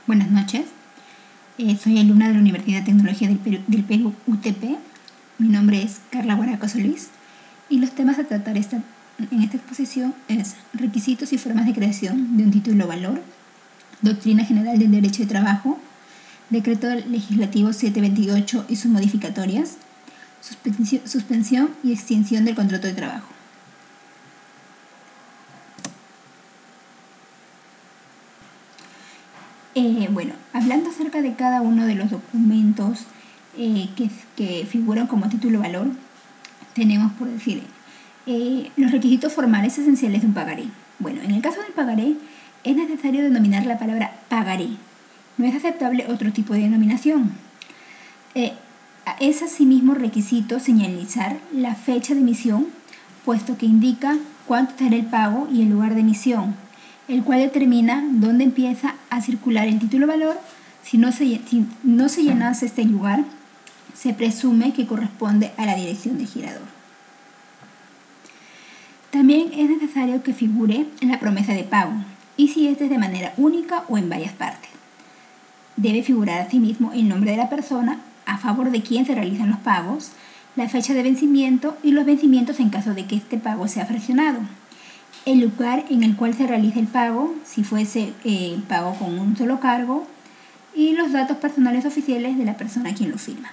Buenas noches, soy alumna de la Universidad de Tecnología del Perú, UTP. Mi nombre es Carla Guaraco Solís y los temas a tratar en esta exposición es requisitos y formas de creación de un título o valor, doctrina general del derecho de trabajo, decreto legislativo 728 y sus modificatorias, suspensión y extinción del contrato de trabajo. Hablando acerca de cada uno de los documentos que figuran como título o valor, tenemos por decir los requisitos formales esenciales de un pagaré. Bueno, en el caso del pagaré es necesario denominar la palabra pagaré. No es aceptable otro tipo de denominación. Es asimismo requisito señalizar la fecha de emisión, puesto que indica cuánto será el pago y el lugar de emisión, el cual determina dónde empieza a circular el título o valor. Si no se llenase este lugar, se presume que corresponde a la dirección del girador. También es necesario que figure en la promesa de pago, y si esta es de manera única o en varias partes. Debe figurar asimismo el nombre de la persona a favor de quien se realizan los pagos, la fecha de vencimiento y los vencimientos en caso de que este pago sea fraccionado, el lugar en el cual se realiza el pago, si fuese pago con un solo cargo, y los datos personales oficiales de la persona a quien lo firma.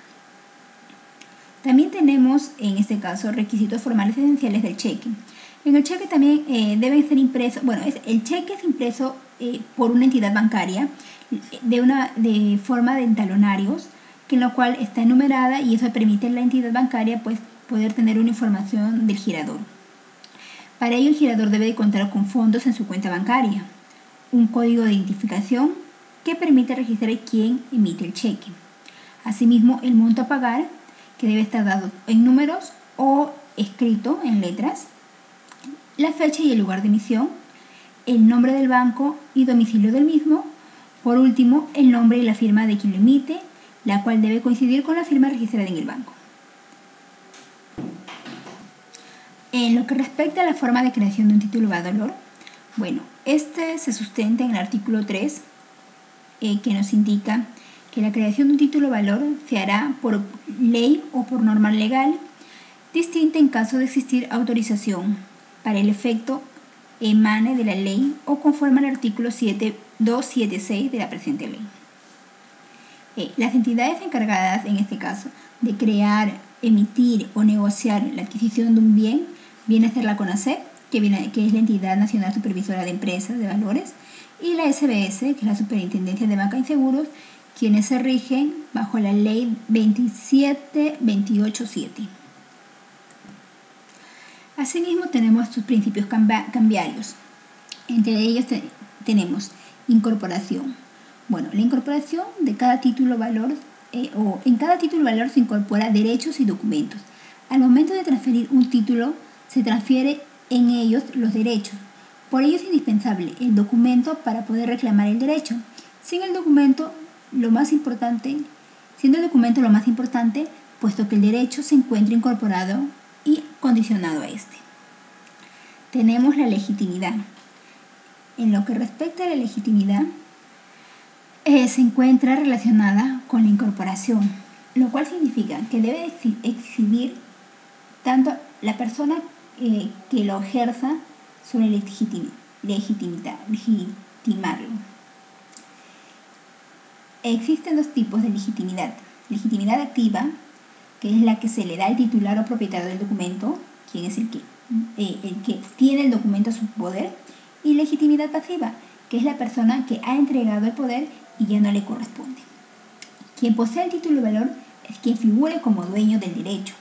También tenemos, en este caso, requisitos formales esenciales del cheque. En el cheque también deben ser impresos, el cheque es impreso por una entidad bancaria de forma de entalonarios, en lo cual está enumerada, y eso permite a la entidad bancaria poder tener una información del girador. Para ello, el girador debe de contar con fondos en su cuenta bancaria, un código de identificación que permite registrar quién emite el cheque. Asimismo, el monto a pagar, que debe estar dado en números o escrito en letras, la fecha y el lugar de emisión, el nombre del banco y domicilio del mismo, por último, el nombre y la firma de quien lo emite, la cual debe coincidir con la firma registrada en el banco. En lo que respecta a la forma de creación de un título o valor, este se sustenta en el artículo 3, que nos indica que la creación de un título o valor se hará por ley o por norma legal, distinta en caso de existir autorización para el efecto emane de la ley o conforme al artículo 276 de la presente ley. Las entidades encargadas, en este caso, de crear, emitir o negociar la adquisición de un bien, viene a ser la CONACEP, que es la Entidad Nacional Supervisora de Empresas de Valores, y la SBS, que es la Superintendencia de Banca y Seguros, quienes se rigen bajo la Ley 27287. Asimismo, tenemos sus principios cambiarios. Entre ellos tenemos incorporación. La incorporación de cada título o valor, en cada título o valor se incorpora derechos y documentos. Al momento de transferir un título, se transfiere en ellos los derechos. Por ello es indispensable el documento para poder reclamar el derecho. Siendo el documento lo más importante, puesto que el derecho se encuentra incorporado y condicionado a este. Tenemos la legitimidad. En lo que respecta a la legitimidad, se encuentra relacionada con la incorporación, lo cual significa que debe exhibir tanto la persona que lo ejerza sobre legitimarlo. Existen dos tipos de legitimidad: legitimidad activa, que es la que se le da al titular o propietario del documento, quien es el que tiene el documento a su poder, y legitimidad pasiva, que es la persona que ha entregado el poder y ya no le corresponde. Quien posee el título o valor es quien figure como dueño del derecho,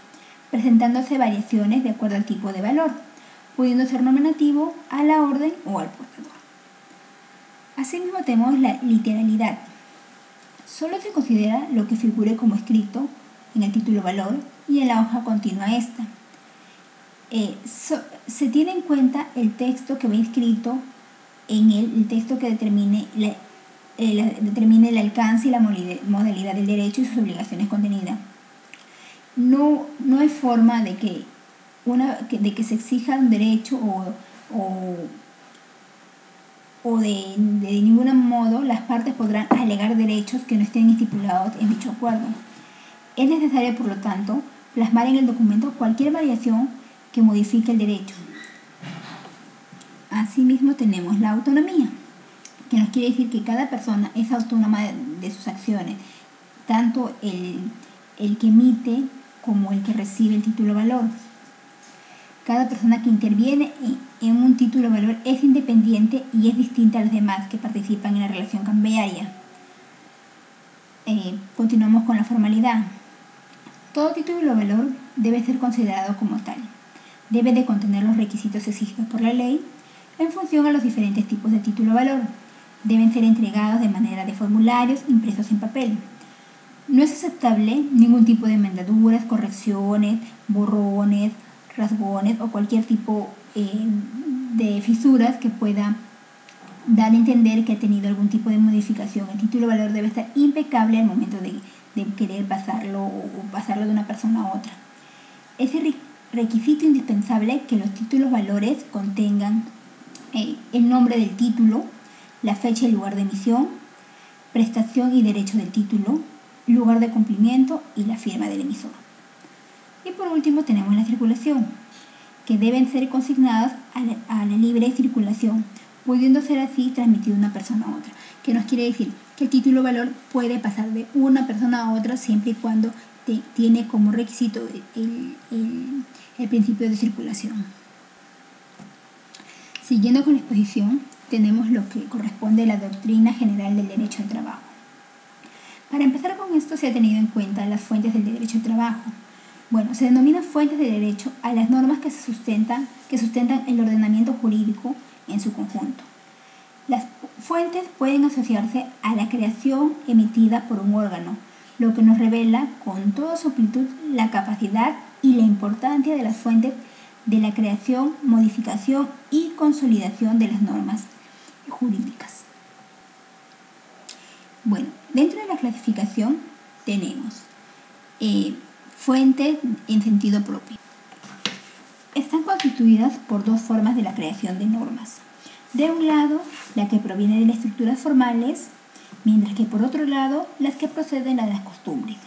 presentándose variaciones de acuerdo al tipo de valor, pudiendo ser nominativo, a la orden o al portador. Asimismo, tenemos la literalidad. Solo se considera lo que figure como escrito en el título o valor y en la hoja continua a esta. Se tiene en cuenta el texto que va inscrito en el texto que determine el alcance y la modalidad del derecho y sus obligaciones contenidas. No hay forma de que se exija un derecho o de ningún modo las partes podrán alegar derechos que no estén estipulados en dicho acuerdo. Es necesario, por lo tanto, plasmar en el documento cualquier variación que modifique el derecho. Asimismo, tenemos la autonomía, que nos quiere decir que cada persona es autónoma de sus acciones, tanto el que emite como el que recibe el título valor. Cada persona que interviene en un título valor es independiente y es distinta a los demás que participan en la relación cambiaria. Continuamos con la formalidad. Todo título valor debe ser considerado como tal. Debe de contener los requisitos exigidos por la ley en función a los diferentes tipos de título valor. Deben ser entregados de manera de formularios impresos en papel. No es aceptable ningún tipo de enmendaduras, correcciones, borrones, rasgones o cualquier tipo de fisuras que pueda dar a entender que ha tenido algún tipo de modificación. El título valor debe estar impecable al momento de querer pasarlo o pasarlo de una persona a otra. Es requisito indispensable que los títulos valores contengan el nombre del título, la fecha y lugar de emisión, prestación y derecho del título, lugar de cumplimiento y la firma del emisor. Y por último tenemos la circulación, que deben ser consignadas a la libre circulación, pudiendo ser así transmitido de una persona a otra. ¿Qué nos quiere decir? Que el título valor puede pasar de una persona a otra siempre y cuando tiene como requisito el principio de circulación. Siguiendo con la exposición, tenemos lo que corresponde a la doctrina general del derecho al trabajo. Para empezar con esto se ha tenido en cuenta las fuentes del derecho al trabajo. Bueno, se denominan fuentes de derecho a las normas que sustentan el ordenamiento jurídico en su conjunto. Las fuentes pueden asociarse a la creación emitida por un órgano, lo que nos revela con toda su amplitud la capacidad y la importancia de las fuentes de la creación, modificación y consolidación de las normas jurídicas. Bueno, dentro de la clasificación tenemos fuentes en sentido propio. Están constituidas por dos formas de la creación de normas. De un lado, la que proviene de las estructuras formales, mientras que por otro lado, las que proceden de las costumbres.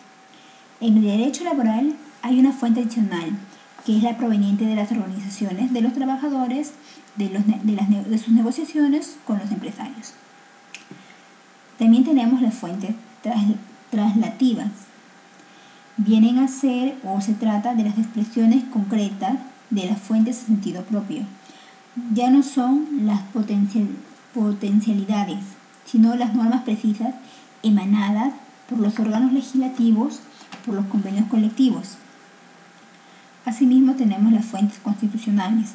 En el derecho laboral hay una fuente adicional, que es la proveniente de las organizaciones de los trabajadores, de sus negociaciones con los empresarios. También tenemos las fuentes traslativas. Vienen a ser o se trata de las expresiones concretas de las fuentes en sentido propio. Ya no son las potencialidades, sino las normas precisas emanadas por los órganos legislativos, por los convenios colectivos. Asimismo tenemos las fuentes constitucionales.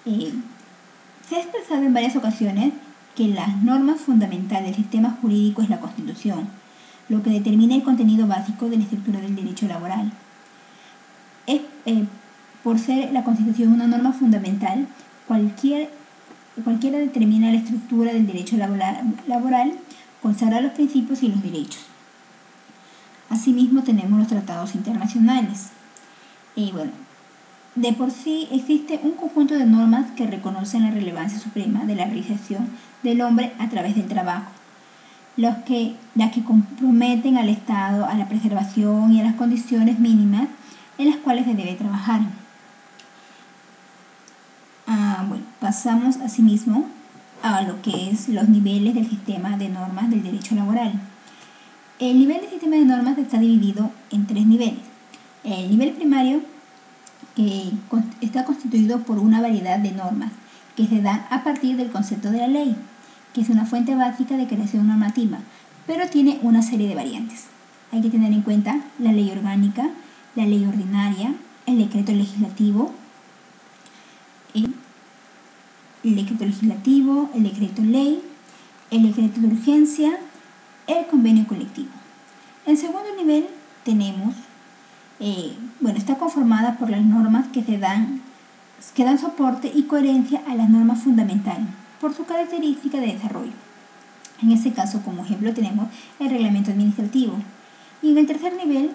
Se ha expresado en varias ocasiones que la norma fundamental del sistema jurídico es la Constitución, lo que determina el contenido básico de la estructura del derecho laboral. Por ser la Constitución una norma fundamental, cualquiera determina la estructura del derecho laboral, consagra los principios y los derechos. Asimismo tenemos los tratados internacionales. De por sí existe un conjunto de normas que reconocen la relevancia suprema de la realización del hombre a través del trabajo, las que comprometen al Estado a la preservación y a las condiciones mínimas en las cuales se debe trabajar. Pasamos asimismo a lo que es los niveles del sistema de normas del derecho laboral. El nivel del sistema de normas está dividido en tres niveles. El nivel primario, que está constituido por una variedad de normas que se dan a partir del concepto de la ley, que es una fuente básica de creación normativa, pero tiene una serie de variantes. Hay que tener en cuenta la ley orgánica, la ley ordinaria, el decreto legislativo, el decreto ley, el decreto de urgencia, el convenio colectivo. En segundo nivel tenemos, está conformada por las normas que dan soporte y coherencia a las normas fundamentales por su característica de desarrollo. En este caso, como ejemplo, tenemos el reglamento administrativo. Y en el tercer nivel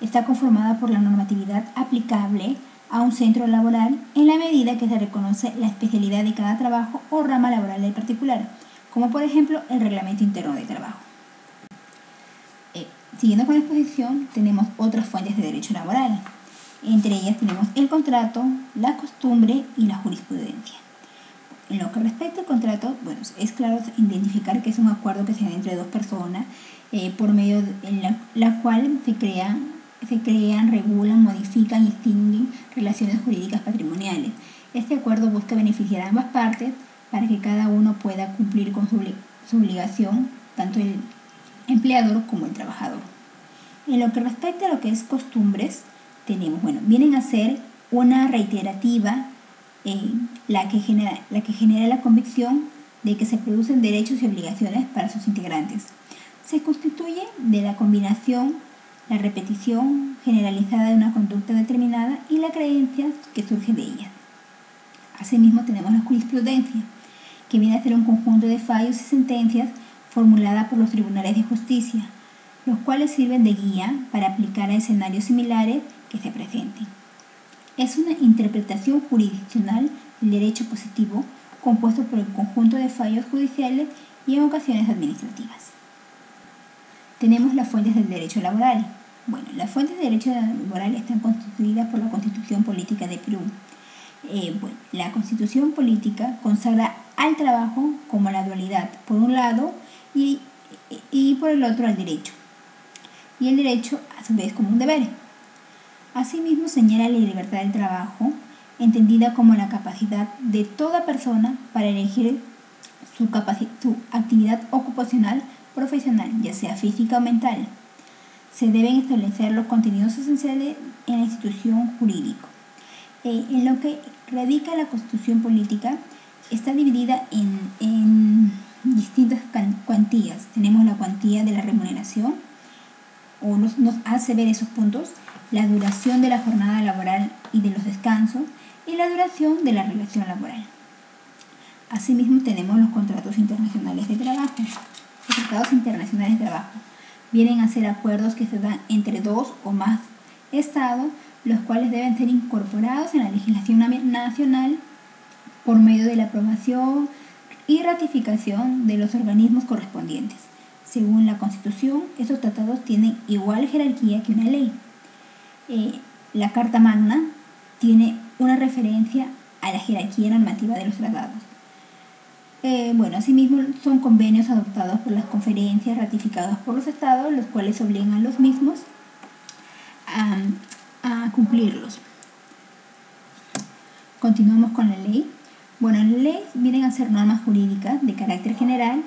está conformada por la normatividad aplicable a un centro laboral en la medida que se reconoce la especialidad de cada trabajo o rama laboral del particular, como por ejemplo el reglamento interno de trabajo. Siguiendo con la exposición, tenemos otras fuentes de derecho laboral. Entre ellas tenemos el contrato, la costumbre y la jurisprudencia. En lo que respecta al contrato, bueno, es claro identificar que es un acuerdo que se da entre dos personas por medio de la cual se crean, regulan, modifican y extinguen relaciones jurídicas patrimoniales. Este acuerdo busca beneficiar a ambas partes para que cada uno pueda cumplir con su obligación, tanto el empleador como el trabajador. En lo que respecta a lo que es costumbres, tenemos, vienen a ser una reiterativa la que genera la convicción de que se producen derechos y obligaciones para sus integrantes. Se constituye de la combinación, la repetición generalizada de una conducta determinada y la creencia que surge de ella. Asimismo tenemos la jurisprudencia, que viene a ser un conjunto de fallos y sentencias formulada por los tribunales de justicia, los cuales sirven de guía para aplicar a escenarios similares que se presenten. Es una interpretación jurisdiccional del derecho positivo compuesto por el conjunto de fallos judiciales y en ocasiones administrativas. Tenemos las fuentes del derecho laboral. Las fuentes del derecho laboral están constituidas por la Constitución Política de Perú. La Constitución Política consagra al trabajo como la dualidad, por un lado, y por el otro al derecho. Y el derecho, a su vez, como un deber. Asimismo, señala la libertad del trabajo, entendida como la capacidad de toda persona para elegir su actividad ocupacional profesional, ya sea física o mental. Se deben establecer los contenidos esenciales en la institución jurídica. En lo que radica la Constitución Política, está dividida en distintas cuantías. Tenemos la cuantía de la remuneración, o nos hace ver esos puntos, la duración de la jornada laboral y de los descansos, y la duración de la relación laboral. Asimismo tenemos los contratos internacionales de trabajo. Los tratados internacionales de trabajo vienen a ser acuerdos que se dan entre dos o más estados, los cuales deben ser incorporados en la legislación nacional por medio de la aprobación y ratificación de los organismos correspondientes. Según la Constitución, estos tratados tienen igual jerarquía que una ley. La Carta Magna tiene una referencia a la jerarquía normativa de los tratados. Asimismo son convenios adoptados por las conferencias, ratificados por los estados, los cuales obligan a los mismos a cumplirlos. Continuamos con la ley. La ley vienen a ser normas jurídicas de carácter general,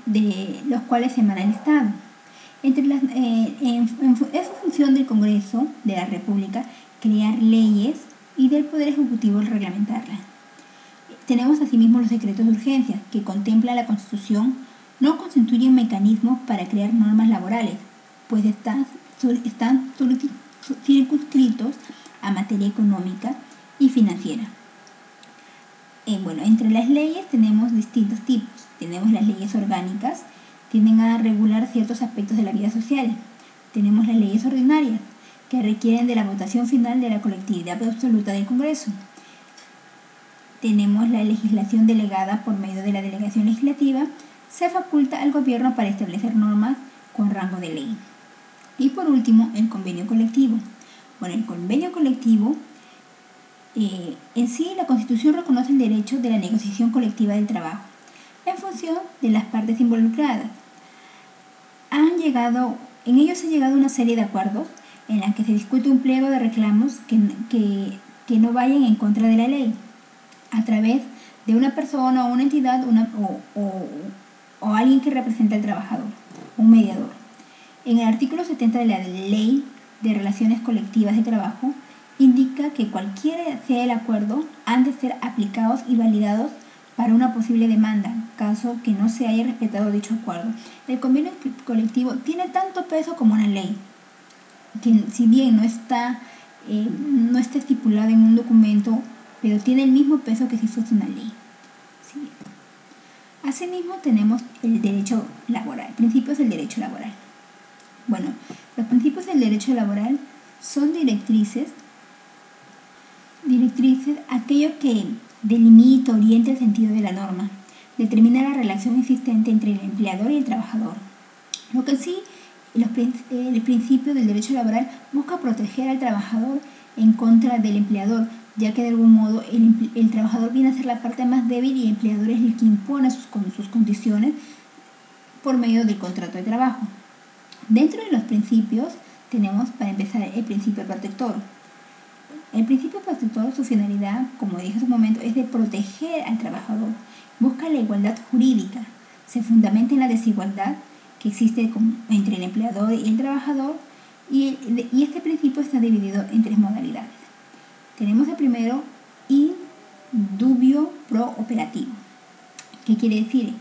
de los cuales se emana el Estado. Es función del Congreso de la República crear leyes y del Poder Ejecutivo reglamentarlas. Tenemos asimismo los decretos de urgencia, que contempla la Constitución, no constituyen mecanismos para crear normas laborales, pues están circunscritos a materia económica y financiera. Entre las leyes tenemos distintos tipos. Tenemos las leyes orgánicas, tienden a regular ciertos aspectos de la vida social. Tenemos las leyes ordinarias, que requieren de la votación final de la colectividad absoluta del Congreso. Tenemos la legislación delegada por medio de la delegación legislativa. Se faculta al gobierno para establecer normas con rango de ley. Y por último, el convenio colectivo. El convenio colectivo, en sí, la Constitución reconoce el derecho de la negociación colectiva del trabajo en función de las partes involucradas. En ellos se ha llegado a una serie de acuerdos en la que se discute un pliego de reclamos que no vayan en contra de la ley, a través de una persona o una entidad o alguien que representa al trabajador, un mediador. En el artículo 70 de la Ley de Relaciones Colectivas de Trabajo, indica que cualquiera sea el acuerdo han de ser aplicados y validados para una posible demanda, caso que no se haya respetado dicho acuerdo. El convenio colectivo tiene tanto peso como una ley, que si bien no está estipulado en un documento, pero tiene el mismo peso que si fuese una ley. ¿Sí? Asimismo tenemos el derecho laboral, principios del derecho laboral. Los principios del derecho laboral son directrices directrices, aquello que delimita, orienta el sentido de la norma, determina la relación existente entre el empleador y el trabajador. Lo que sí, el principio del derecho laboral busca proteger al trabajador en contra del empleador, ya que de algún modo el trabajador viene a ser la parte más débil y el empleador es el que impone sus condiciones por medio del contrato de trabajo. Dentro de los principios tenemos, para empezar, el principio protector. El principio protector, su finalidad, como dije hace un momento, es de proteger al trabajador. Busca la igualdad jurídica, se fundamenta en la desigualdad que existe entre el empleador y el trabajador, y este principio está dividido en 3 modalidades. Tenemos el primero, in dubio pro operativo. ¿Qué quiere decir?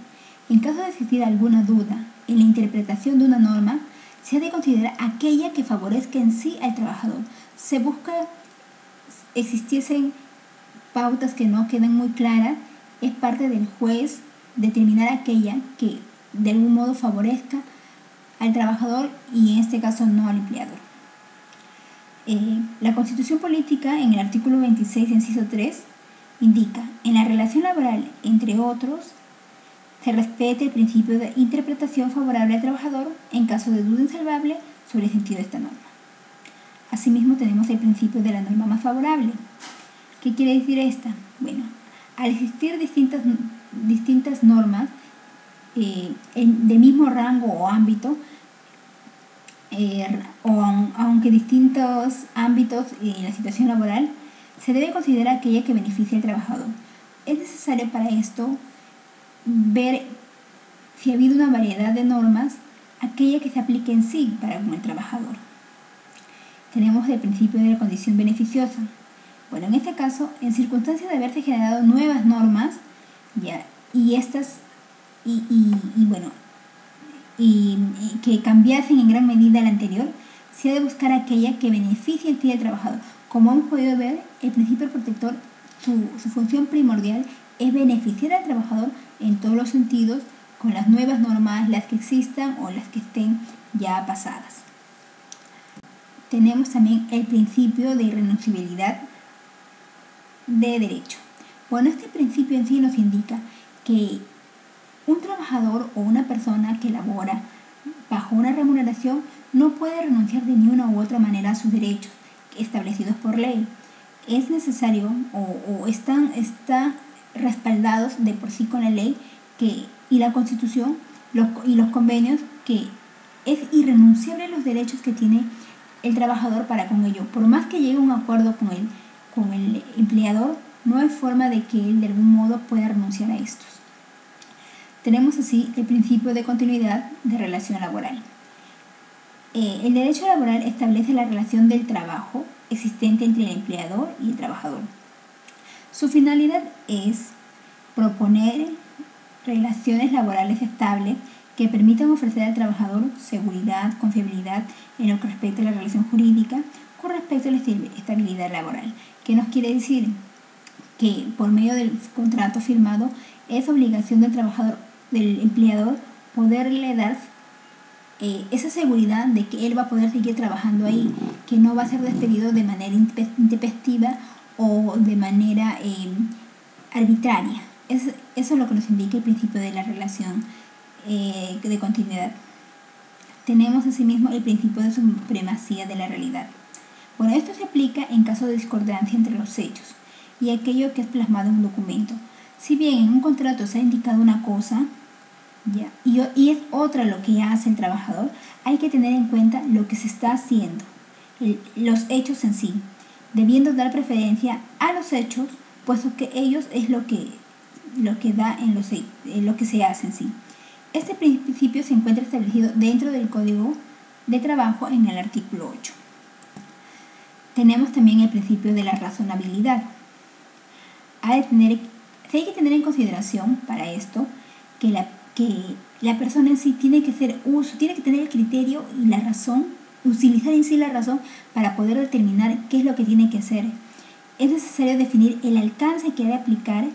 En caso de existir alguna duda en la interpretación de una norma, se ha de considerar aquella que favorezca en sí al trabajador. Se busca existiesen pautas que no queden muy claras, es parte del juez determinar aquella que de algún modo favorezca al trabajador y en este caso no al empleador. La Constitución Política, en el artículo 26, inciso 3, indica: en la relación laboral, entre otros, se respete el principio de interpretación favorable al trabajador en caso de duda insalvable sobre el sentido de esta norma. Asimismo, tenemos el principio de la norma más favorable. ¿Qué quiere decir esta? Bueno, al existir distintas normas de mismo rango o ámbito, aunque distintos ámbitos en la situación laboral, se debe considerar aquella que beneficia al trabajador. Es necesario para esto ver si ha habido una variedad de normas, aquella que se aplique en sí para con el trabajador. Tenemos el principio de la condición beneficiosa. Bueno, en este caso, en circunstancias de haberse generado nuevas normas, que cambiasen en gran medida la anterior, se ha de buscar aquella que beneficie en sí al trabajador. Como hemos podido ver, el principio protector, su función primordial es beneficiar al trabajador en todos los sentidos, con las nuevas normas, las que existan o las que estén ya pasadas. Tenemos también el principio de irrenunciabilidad de derecho. Bueno, este principio en sí nos indica que un trabajador o una persona que labora bajo una remuneración no puede renunciar de ninguna u otra manera a sus derechos establecidos por ley. Es necesario o están respaldados de por sí con la ley y la Constitución y los convenios, que es irrenunciable los derechos que tiene el trabajador para con ello. Por más que llegue a un acuerdo con el empleador, no hay forma de que él de algún modo pueda renunciar a estos. Tenemos así el principio de continuidad de relación laboral. El derecho laboral establece la relación del trabajo existente entre el empleador y el trabajador. Su finalidad es proponer relaciones laborales estables que permitan ofrecer al trabajador seguridad, confiabilidad en lo que respecta a la relación jurídica con respecto a la estabilidad laboral. ¿Qué nos quiere decir? Que por medio del contrato firmado es obligación del trabajador, del empleador, poderle dar esa seguridad de que él va a poder seguir trabajando ahí, que no va a ser despedido de manera intempestiva o de manera arbitraria. Eso es lo que nos indica el principio de la relación de continuidad. Tenemos asimismo el principio de supremacía de la realidad. Bueno, esto se aplica en caso de discordancia entre los hechos y aquello que es plasmado en un documento. Si bien en un contrato se ha indicado una cosa, y es otra lo que hace el trabajador, hay que tener en cuenta lo que se está haciendo, los hechos en sí, debiendo dar preferencia a los hechos, puesto que ellos es lo que da en lo que se hace en sí. Este principio se encuentra establecido dentro del Código de Trabajo en el artículo 8. Tenemos también el principio de la razonabilidad. Hay que tener en consideración para esto que la persona en sí tiene que tener el criterio y la razón, utilizar en sí la razón para poder determinar qué es lo que tiene que hacer. Es necesario definir el alcance que debe aplicar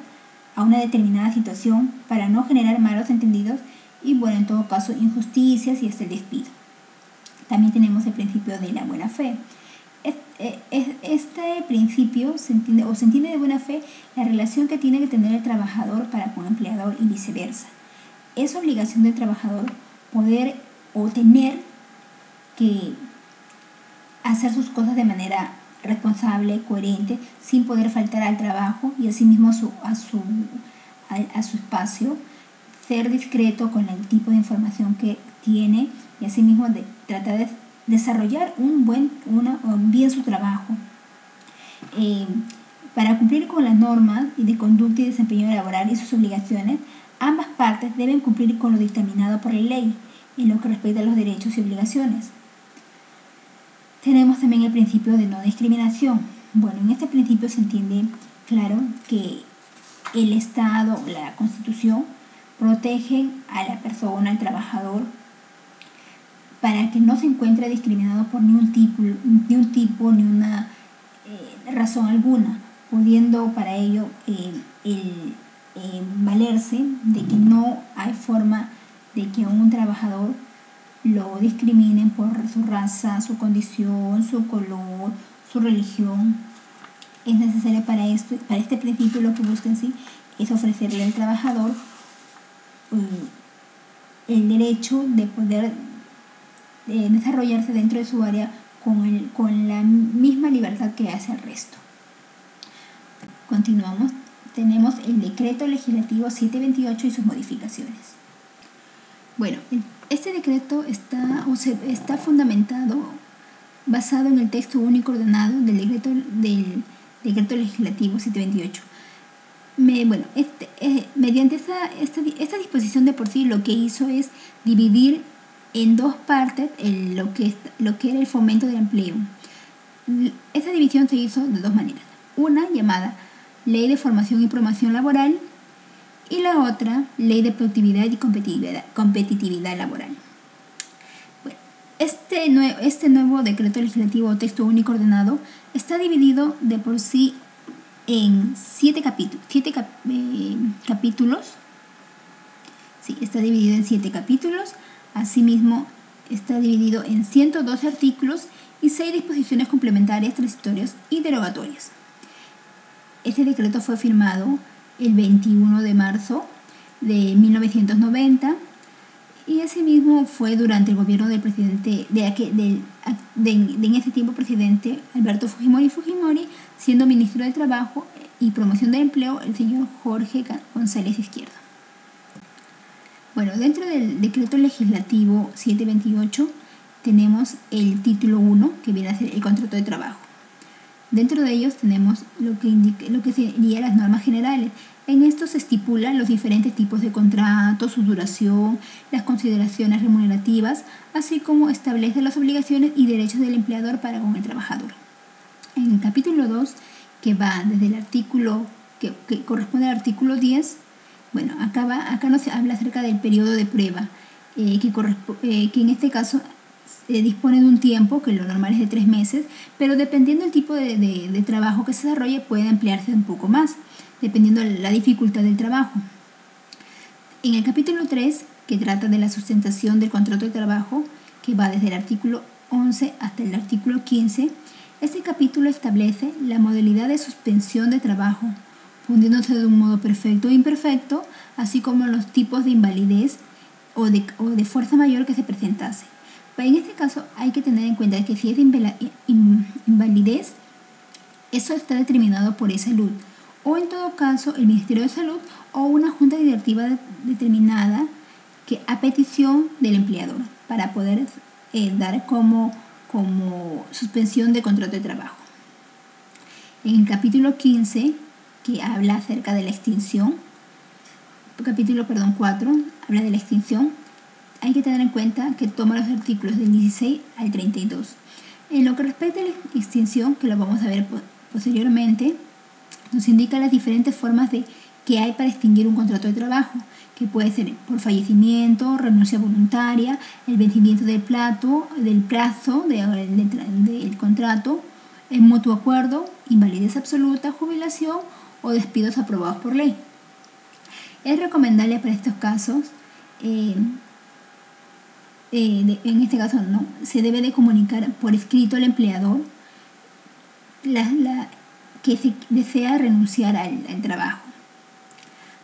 a una determinada situación para no generar malos entendidos y, bueno, en todo caso, injusticias y hasta el despido. También tenemos el principio de la buena fe. este principio se entiende de buena fe la relación que tiene que tener el trabajador para con el empleador y viceversa. Es obligación del trabajador poder o tener que hacer sus cosas de manera responsable, coherente, sin poder faltar al trabajo y asimismo a su espacio, ser discreto con el tipo de información que tiene y asimismo tratar de desarrollar bien su trabajo. Para cumplir con las normas de conducta y desempeño laboral y sus obligaciones, ambas partes deben cumplir con lo dictaminado por la ley en lo que respecta a los derechos y obligaciones. Tenemos también el principio de no discriminación. Bueno, en este principio se entiende claro que el Estado, la Constitución, protege a la persona, al trabajador, para que no se encuentre discriminado por ni un tipo, ni una razón alguna, pudiendo para ello valerse de que no hay forma de que a un trabajador lo discriminen por su raza, su condición, su color, su religión. Es necesario para este principio lo que busca en sí es ofrecerle al trabajador el derecho de poder desarrollarse dentro de su área con la misma libertad que hace el resto. Continuamos. Tenemos el Decreto Legislativo 728 y sus modificaciones. Bueno, este decreto está fundamentado, basado en el texto único ordenado del Decreto Legislativo 728. Mediante esta disposición de por sí lo que hizo es dividir en dos partes lo que era el fomento del empleo. Esta división se hizo de dos maneras. Una llamada Ley de Formación y Promoción Laboral y la otra Ley de Productividad y Competitividad Laboral. Bueno, este nuevo decreto legislativo o texto único ordenado está dividido de por sí en 7 capítulos. Sí, está dividido en 7 capítulos. Asimismo, está dividido en 112 artículos y 6 disposiciones complementarias, transitorias y derogatorias. Este decreto fue firmado el 21 de marzo de 1990 y asimismo fue durante el gobierno del presidente en ese tiempo presidente Alberto Fujimori, siendo ministro de Trabajo y Promoción del Empleo el señor Jorge González Izquierdo. Bueno, dentro del decreto legislativo 728 tenemos el título 1, que viene a ser el contrato de trabajo. Dentro de ellos tenemos lo que serían las normas generales. En esto se estipulan los diferentes tipos de contratos, su duración, las consideraciones remunerativas, así como establece las obligaciones y derechos del empleador para con el trabajador. En el capítulo 2, que va desde el artículo que corresponde al artículo 10, bueno, acá nos habla acerca del periodo de prueba, que en este caso dispone de un tiempo, que lo normal es de 3 meses, pero dependiendo del tipo de trabajo que se desarrolle puede ampliarse un poco más, dependiendo de la dificultad del trabajo. En el capítulo 3, que trata de la sustentación del contrato de trabajo, que va desde el artículo 11 hasta el artículo 15, este capítulo establece la modalidad de suspensión de trabajo, fundiéndose de un modo perfecto o imperfecto, así como los tipos de invalidez o de fuerza mayor que se presentase. Pero en este caso hay que tener en cuenta que si es de invalidez, eso está determinado por salud, o en todo caso el Ministerio de Salud o una junta directiva determinada que a petición del empleador para poder dar como suspensión de contrato de trabajo. En el capítulo 15, que habla acerca de la extinción, capítulo 4, habla de la extinción, hay que tener en cuenta que toma los artículos del 16 al 32. En lo que respecta a la extinción, que lo vamos a ver posteriormente, nos indica las diferentes formas que hay para extinguir un contrato de trabajo, que puede ser por fallecimiento, renuncia voluntaria, el vencimiento del plazo del contrato, el mutuo acuerdo, invalidez absoluta, jubilación o despidos aprobados por ley. Es recomendable para estos casos, en este caso no, se debe de comunicar por escrito al empleador que se desea renunciar al trabajo.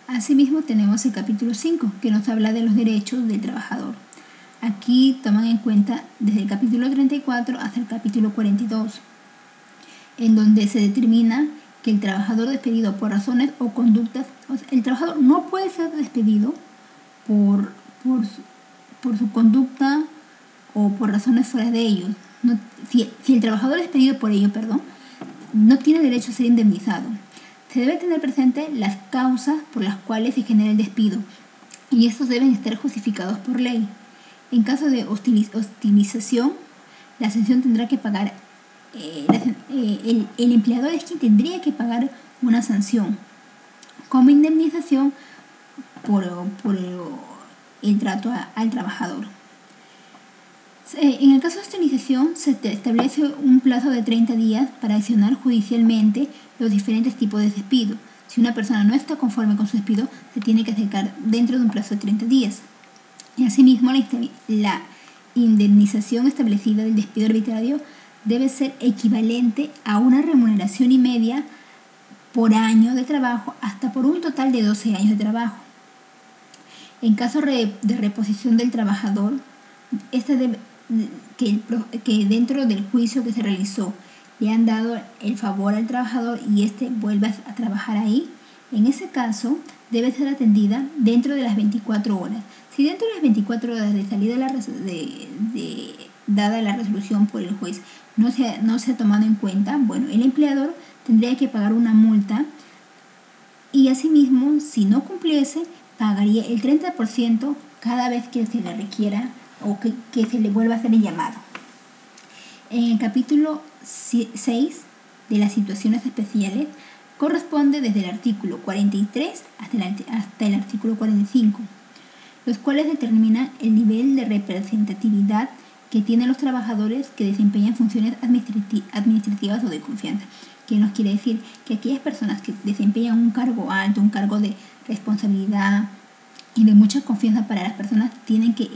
Asimismo tenemos el capítulo 5, que nos habla de los derechos del trabajador. Aquí toman en cuenta desde el capítulo 34 hasta el capítulo 42, en donde se determina que el trabajador despedido por razones o conductas, el trabajador no puede ser despedido por su conducta o por razones fuera de ellos. Si el trabajador es despedido por ello, no tiene derecho a ser indemnizado. Se debe tener presente las causas por las cuales se genera el despido, y estos deben estar justificados por ley. En caso de hostilización, la sanción tendrá que pagar, el empleador es quien tendría que pagar una sanción como indemnización por el trato al trabajador. En el caso de hostilización, se establece un plazo de 30 días para accionar judicialmente los diferentes tipos de despido. Si una persona no está conforme con su despido, se tiene que acercar dentro de un plazo de 30 días. Y asimismo, la indemnización establecida del despido arbitrario debe ser equivalente a una remuneración y media por año de trabajo hasta por un total de 12 años de trabajo. En caso de reposición del trabajador, que dentro del juicio que se realizó le han dado el favor al trabajador y vuelve a trabajar ahí, en ese caso debe ser atendida dentro de las 24 horas. Si dentro de las 24 horas de salida dada la resolución por el juez no se ha tomado en cuenta, el empleador tendría que pagar una multa, y asimismo, si no cumpliese, pagaría el 30% cada vez que se le requiera o que se le vuelva a hacer el llamado. En el capítulo 6 de las situaciones especiales corresponde desde el artículo 43 hasta el artículo 45, los cuales determinan el nivel de representatividad que tienen los trabajadores que desempeñan funciones administrativas o de confianza. ¿Qué nos quiere decir? Que aquellas personas que desempeñan un cargo alto, un cargo de responsabilidad y de mucha confianza para las personas, tienen que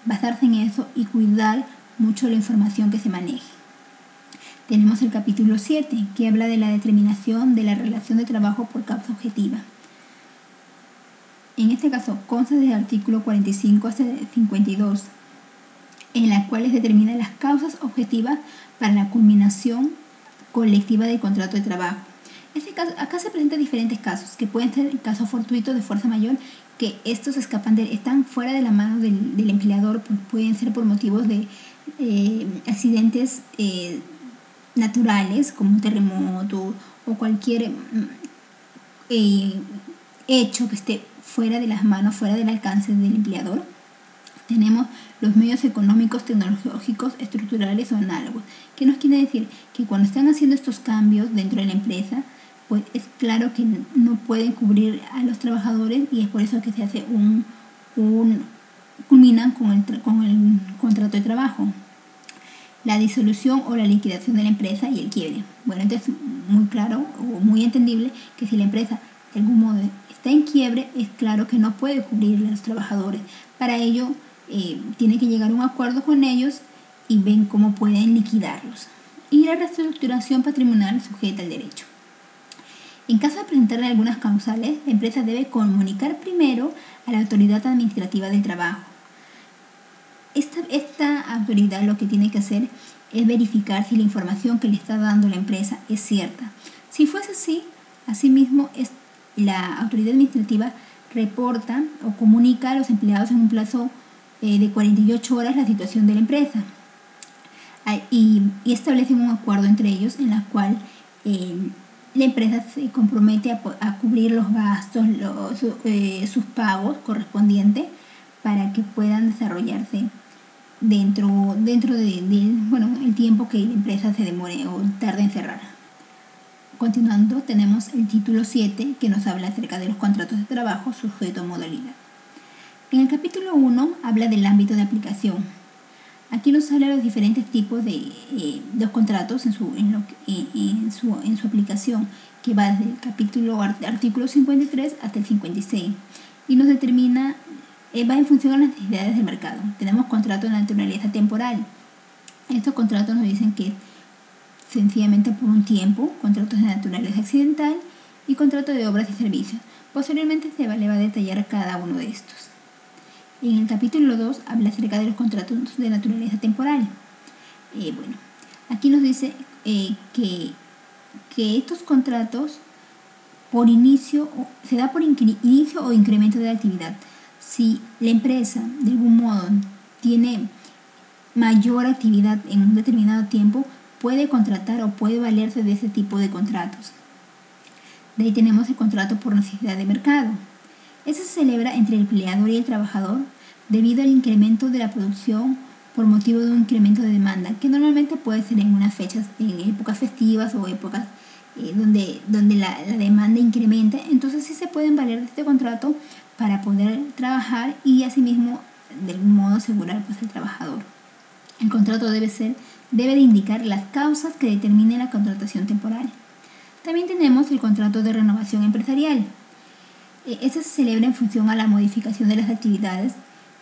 basarse en eso y cuidar mucho la información que se maneje. Tenemos el capítulo 7, que habla de la determinación de la relación de trabajo por causa objetiva. En este caso consta del artículo 45 hasta el 52, en la cual se determinan las causas objetivas para la culminación colectiva del contrato de trabajo. Acá se presentan diferentes casos, que pueden ser casos fortuitos de fuerza mayor, que estos están fuera de la mano del empleador, pueden ser por motivos de accidentes naturales, como un terremoto o cualquier hecho que esté fuera de las manos, fuera del alcance del empleador. Tenemos los medios económicos, tecnológicos, estructurales o análogos. ¿Qué nos quiere decir? Que cuando están haciendo estos cambios dentro de la empresa, pues es claro que no pueden cubrir a los trabajadores, y es por eso que se hace culminan con el contrato de trabajo. La disolución o la liquidación de la empresa y el quiebre. Entonces muy claro o muy entendible que si la empresa de algún modo está en quiebre, es claro que no puede cubrir a los trabajadores. Para ello tiene que llegar a un acuerdo con ellos y ven cómo pueden liquidarlos. Y la reestructuración patrimonial sujeta al derecho. En caso de presentar algunas causales, la empresa debe comunicar primero a la autoridad administrativa del trabajo. Esta autoridad lo que tiene que hacer es verificar si la información que le está dando la empresa es cierta. Si fuese así, asimismo la autoridad administrativa reporta o comunica a los empleados en un plazo de 48 horas la situación de la empresa, y establecen un acuerdo entre ellos en la cual la empresa se compromete a cubrir los gastos, sus pagos correspondientes, para que puedan desarrollarse dentro de el tiempo que la empresa se demore o tarde en cerrar. Continuando, tenemos el título 7, que nos habla acerca de los contratos de trabajo sujeto a modalidad. En el capítulo 1 habla del ámbito de aplicación. Aquí nos habla de los diferentes tipos de los contratos en su aplicación, que va desde el artículo 53 hasta el 56, y nos determina, va en función a las necesidades del mercado. Tenemos contratos de naturaleza temporal. Estos contratos nos dicen que sencillamente por un tiempo, contratos de naturaleza accidental y contrato de obras y servicios. Posteriormente le va a detallar cada uno de estos. En el capítulo 2 habla acerca de los contratos de naturaleza temporal. Aquí nos dice que estos contratos se da por inicio o incremento de la actividad. Si la empresa de algún modo tiene mayor actividad en un determinado tiempo, puede contratar o puede valerse de ese tipo de contratos. De ahí tenemos el contrato por necesidad de mercado. Ese se celebra entre el empleador y el trabajador debido al incremento de la producción por motivo de un incremento de demanda, que normalmente puede ser en unas fechas, en épocas festivas o épocas donde la demanda incrementa. Entonces sí se pueden valer de este contrato para poder trabajar y asimismo de algún modo asegurar al trabajador. El contrato debe de indicar las causas que determinen la contratación temporal. También tenemos el contrato de renovación empresarial. Este se celebra en función a la modificación de las actividades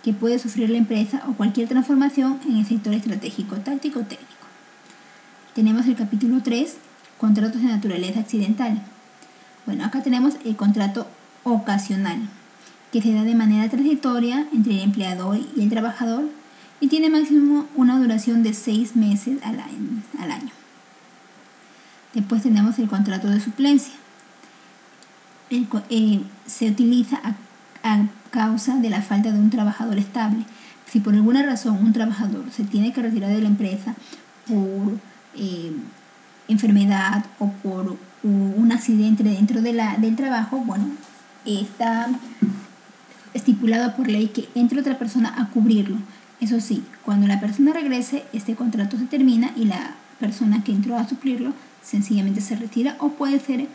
que puede sufrir la empresa o cualquier transformación en el sector estratégico, táctico o técnico. Tenemos el capítulo 3, contratos de naturaleza accidental. Acá tenemos el contrato ocasional, que se da de manera transitoria entre el empleador y el trabajador y tiene máximo una duración de 6 meses al año. Después tenemos el contrato de suplencia. Se utiliza a causa de la falta de un trabajador estable. Si por alguna razón un trabajador se tiene que retirar de la empresa por enfermedad o por un accidente dentro del trabajo, está estipulado por ley que entre otra persona a cubrirlo. Eso sí, cuando la persona regrese, este contrato se termina y la persona que entró a suplirlo sencillamente se retira o puede ser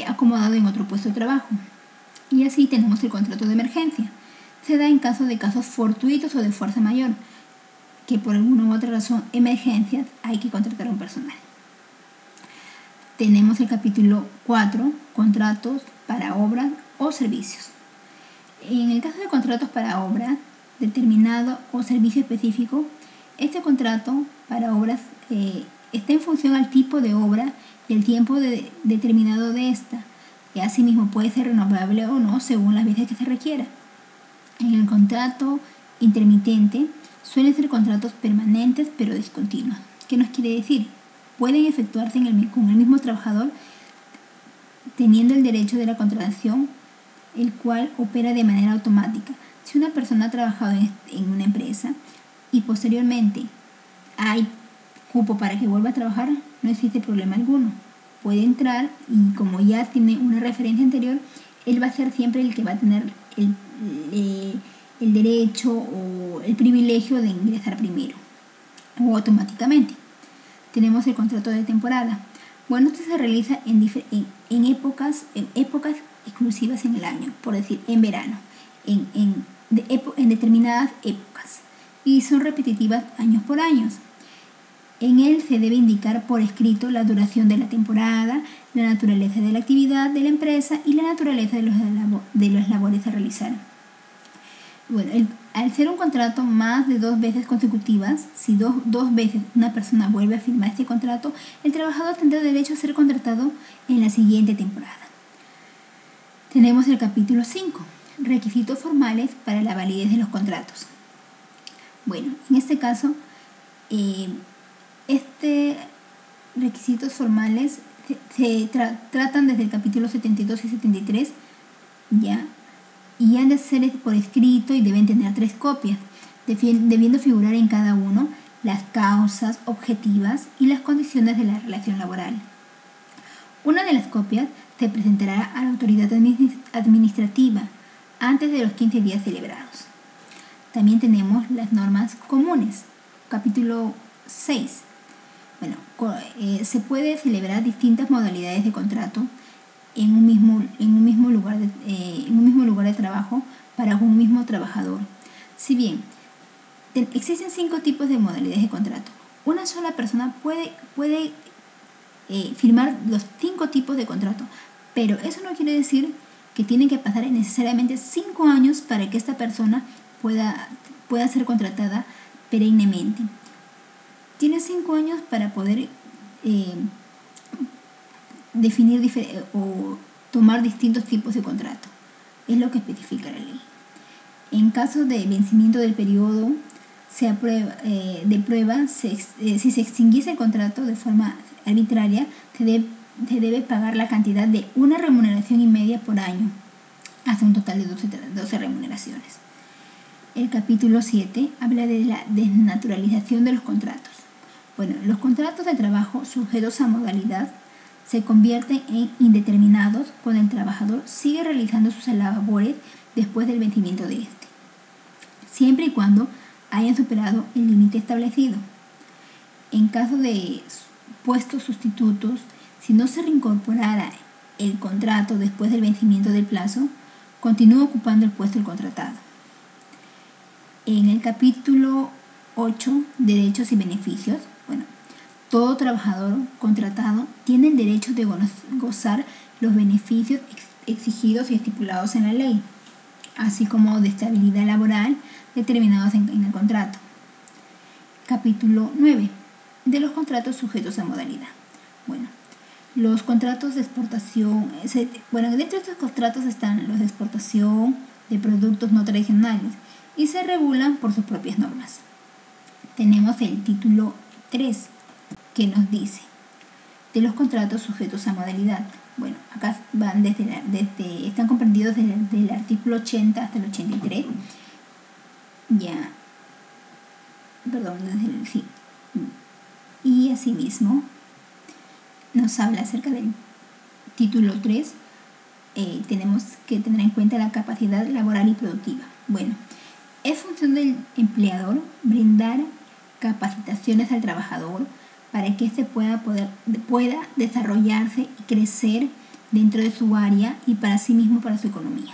acomodado en otro puesto de trabajo. Y así tenemos el contrato de emergencia. Se da en caso de casos fortuitos o de fuerza mayor, que por alguna u otra razón, emergencias, hay que contratar a un personal. Tenemos el capítulo 4, contratos para obras o servicios. En el caso de contratos para obras, determinado o servicio específico, este contrato para obras está en función al tipo de obra y el tiempo determinado de esta, que asimismo puede ser renovable o no según las veces que se requiera. En el contrato intermitente suelen ser contratos permanentes pero discontinuos. ¿Qué nos quiere decir? Pueden efectuarse con el mismo trabajador teniendo el derecho de la contratación, el cual opera de manera automática. Si una persona ha trabajado en una empresa y posteriormente hay cupo para que vuelva a trabajar, no existe problema alguno. Puede entrar y como ya tiene una referencia anterior, él va a ser siempre el que va a tener el derecho o el privilegio de ingresar primero o automáticamente. Tenemos el contrato de temporada. Este se realiza en épocas exclusivas en el año, por decir, en verano, en determinadas épocas, y son repetitivas años por años. En él se debe indicar por escrito la duración de la temporada, la naturaleza de la actividad de la empresa y la naturaleza de las labores a realizar. Al ser un contrato más de 2 veces consecutivas, si dos veces una persona vuelve a firmar este contrato, el trabajador tendrá derecho a ser contratado en la siguiente temporada. Tenemos el capítulo 5, requisitos formales para la validez de los contratos. En este caso, requisitos formales se tratan desde el capítulo 72 y 73, y han de ser por escrito y deben tener 3 copias, debiendo figurar en cada uno las causas objetivas y las condiciones de la relación laboral. Una de las copias se presentará a la autoridad administrativa antes de los 15 días celebrados. También tenemos las normas comunes, capítulo 6. Se puede celebrar distintas modalidades de contrato en un mismo lugar de trabajo para un mismo trabajador. Si bien existen 5 tipos de modalidades de contrato, una sola persona puede firmar los 5 tipos de contrato, pero eso no quiere decir que tienen que pasar necesariamente 5 años para que esta persona pueda ser contratada perennemente. Tiene 5 años para poder definir o tomar distintos tipos de contrato. Es lo que especifica la ley. En caso de vencimiento del periodo de prueba, si se extinguiese el contrato de forma arbitraria, se debe pagar la cantidad de una remuneración y media por año, hasta un total de 12 remuneraciones. El capítulo 7 habla de la desnaturalización de los contratos. Bueno, los contratos de trabajo sujetos a modalidad se convierten en indeterminados cuando el trabajador sigue realizando sus labores después del vencimiento de este, siempre y cuando hayan superado el límite establecido. En caso de puestos sustitutos, si no se reincorporara el contrato después del vencimiento del plazo, continúa ocupando el puesto del contratado. En el capítulo 8, derechos y beneficios, bueno, todo trabajador contratado tiene el derecho de gozar los beneficios exigidos y estipulados en la ley, así como de estabilidad laboral determinados en el contrato. Capítulo 9, de los contratos sujetos a modalidad. Bueno, los contratos de exportación, dentro de estos contratos están los de exportación de productos no tradicionales y se regulan por sus propias normas. Tenemos el título 3, que nos dice de los contratos sujetos a modalidad. Bueno, acá van están comprendidos desde el artículo 80 hasta el 83. Y asimismo nos habla acerca del título 3. Tenemos que tener en cuenta la capacidad laboral y productiva. Bueno, es función del empleador brindar capacitaciones al trabajador para que éste pueda desarrollarse y crecer dentro de su área y para sí mismo, para su economía.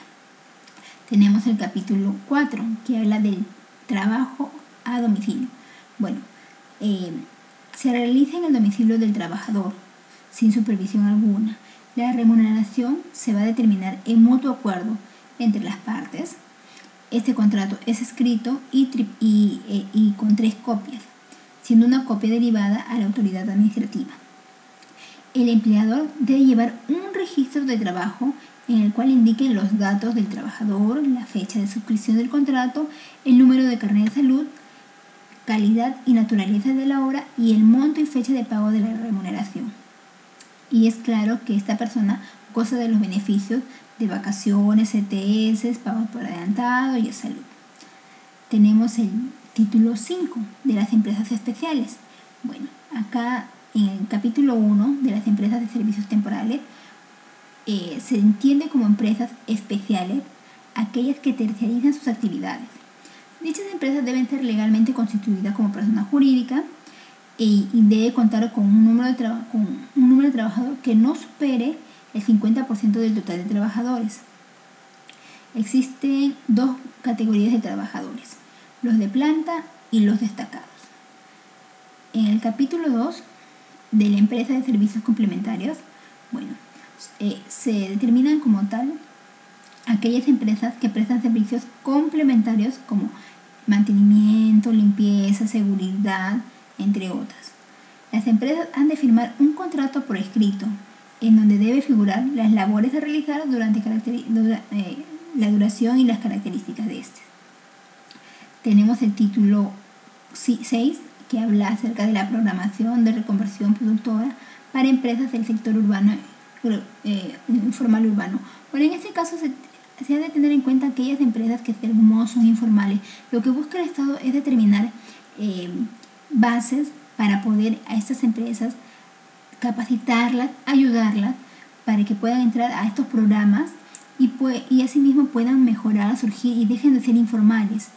Tenemos el capítulo 4, que habla del trabajo a domicilio. Bueno, se realiza en el domicilio del trabajador sin supervisión alguna. La remuneración se va a determinar en mutuo acuerdo entre las partes. Este contrato es escrito y con 3 copias, siendo una copia derivada a la autoridad administrativa. El empleador debe llevar un registro de trabajo en el cual indique los datos del trabajador, la fecha de suscripción del contrato, el número de carnet de salud, calidad y naturaleza de la obra y el monto y fecha de pago de la remuneración. Y es claro que esta persona goza de los beneficios de vacaciones, ETS, pagos por adelantado y de salud. Tenemos el título 5 de las empresas especiales. Bueno, acá en el capítulo 1 de las empresas de servicios temporales se entiende como empresas especiales aquellas que terciarizan sus actividades. Dichas empresas deben ser legalmente constituidas como persona jurídica y debe contar con un número de trabajadores que no supere el 50% del total de trabajadores. Existen 2 categorías de trabajadores: los de planta y los destacados. En el capítulo 2 de la empresa de servicios complementarios, bueno, se determinan como tal aquellas empresas que prestan servicios complementarios como mantenimiento, limpieza, seguridad, entre otras. Las empresas han de firmar un contrato por escrito en donde debe figurar las labores a realizar durante la duración y las características de este. Tenemos el título 6, que habla acerca de la programación de reconversión productora para empresas del sector urbano, informal urbano. Bueno, en este caso se ha de tener en cuenta aquellas empresas que de algún modo son informales. Lo que busca el Estado es determinar bases para poder a estas empresas capacitarlas, ayudarlas para que puedan entrar a estos programas y asimismo puedan mejorar, surgir y dejen de ser informales.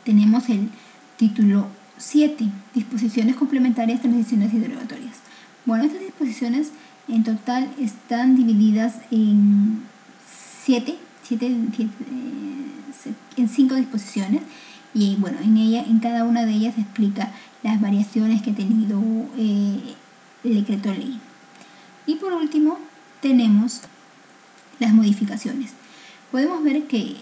Tenemos el título 7, disposiciones complementarias, transiciones y derogatorias. Bueno, estas disposiciones en total están divididas en 5 disposiciones y bueno, en cada una de ellas se explica las variaciones que ha tenido el decreto ley. Y por último tenemos las modificaciones. Podemos ver que